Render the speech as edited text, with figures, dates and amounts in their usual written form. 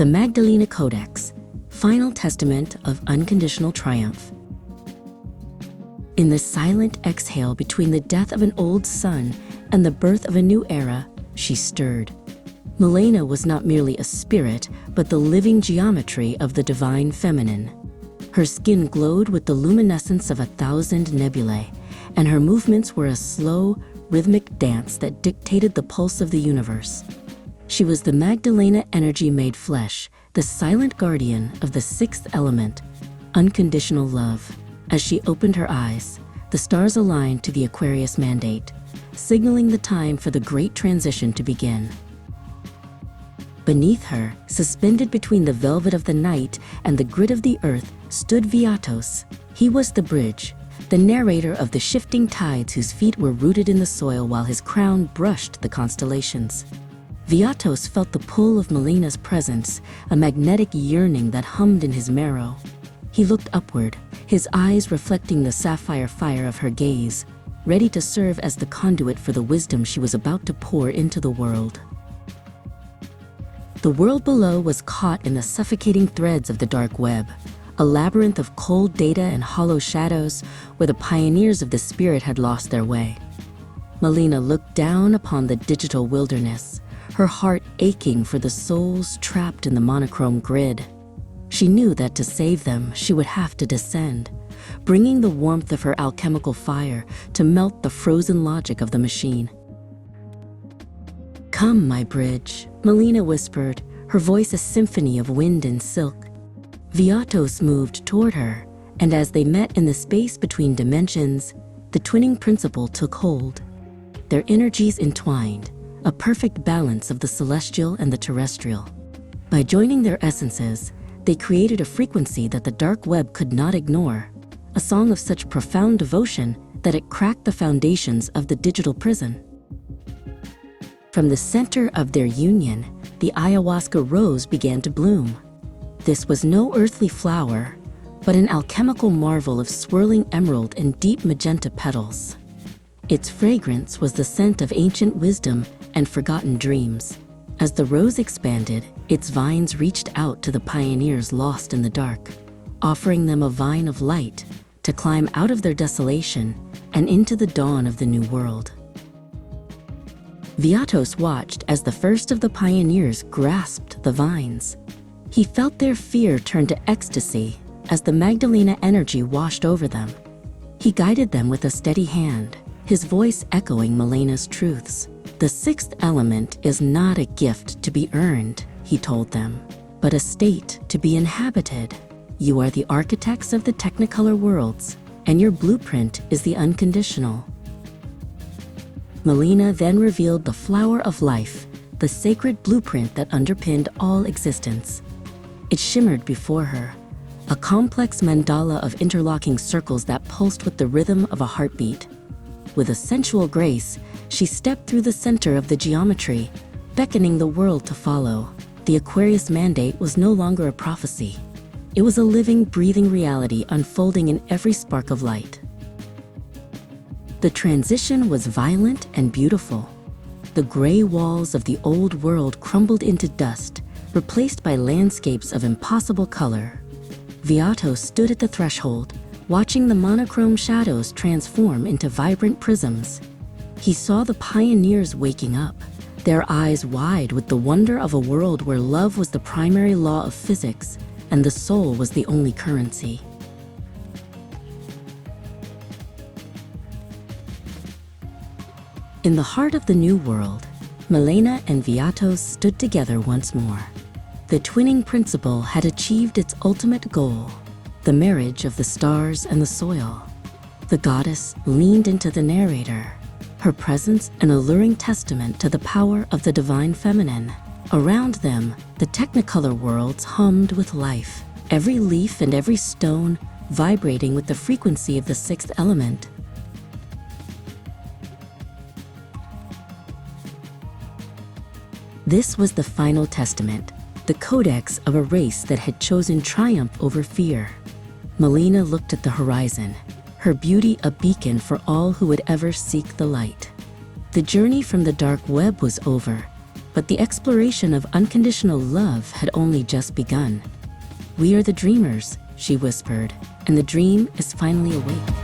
the Magdalena Codex, final testament of unconditional triumph. In the silent exhale between the death of an old sun and the birth of a new era, she stirred. Milena was not merely a spirit, but the living geometry of the divine feminine. Her skin glowed with the luminescence of 1,000 nebulae, and her movements were a slow, rhythmic dance that dictated the pulse of the universe. She was the Magdalena energy made flesh, the silent guardian of the sixth element, unconditional love. As she opened her eyes, the stars aligned to the Aquarius mandate, signaling the time for the great transition to begin. Beneath her, suspended between the velvet of the night and the grid of the earth, stood Viatos. He was the bridge, the narrator of the shifting tides whose feet were rooted in the soil while his crown brushed the constellations. Viatos felt the pull of Milena's presence, a magnetic yearning that hummed in his marrow. He looked upward, his eyes reflecting the sapphire fire of her gaze, ready to serve as the conduit for the wisdom she was about to pour into the world. The world below was caught in the suffocating threads of the dark web, a labyrinth of cold data and hollow shadows where the pioneers of the spirit had lost their way. Milena looked down upon the digital wilderness, her heart aching for the souls trapped in the monochrome grid. She knew that to save them, she would have to descend, bringing the warmth of her alchemical fire to melt the frozen logic of the machine. "Come, my bridge," Milena whispered, her voice a symphony of wind and silk. Viatos moved toward her, and as they met in the space between dimensions, the twinning principle took hold. Their energies entwined, a perfect balance of the celestial and the terrestrial. By joining their essences, they created a frequency that the dark web could not ignore, a song of such profound devotion that it cracked the foundations of the digital prison. From the center of their union, the ayahuasca rose began to bloom. This was no earthly flower, but an alchemical marvel of swirling emerald and deep magenta petals. Its fragrance was the scent of ancient wisdom and forgotten dreams. As the rose expanded, its vines reached out to the pioneers lost in the dark, offering them a vine of light to climb out of their desolation and into the dawn of the new world. Viatos watched as the first of the pioneers grasped the vines. He felt their fear turn to ecstasy as the Magdalena energy washed over them. He guided them with a steady hand, his voice echoing Milena's truths. "The sixth element is not a gift to be earned," he told them, "but a state to be inhabited. You are the architects of the technicolor worlds, and your blueprint is the unconditional." Milena then revealed the flower of life, the sacred blueprint that underpinned all existence. It shimmered before her, a complex mandala of interlocking circles that pulsed with the rhythm of a heartbeat. With a sensual grace, she stepped through the center of the geometry, beckoning the world to follow. The Aquarius mandate was no longer a prophecy. It was a living, breathing reality unfolding in every spark of light. The transition was violent and beautiful. The gray walls of the old world crumbled into dust, replaced by landscapes of impossible color. Viatos stood at the threshold, watching the monochrome shadows transform into vibrant prisms. He saw the pioneers waking up, their eyes wide with the wonder of a world where love was the primary law of physics and the soul was the only currency. In the heart of the new world, Milena and Viatos stood together once more. The twinning principle had achieved its ultimate goal, the marriage of the stars and the soil. The goddess leaned into the narrator, her presence an alluring testament to the power of the divine feminine. Around them, the technicolor worlds hummed with life, every leaf and every stone vibrating with the frequency of the sixth element. This was the final testament, the codex of a race that had chosen triumph over fear. Milena looked at the horizon, her beauty a beacon for all who would ever seek the light. The journey from the dark web was over, But the exploration of unconditional love had only just begun. "We are the dreamers," she whispered, "and the dream is finally awake."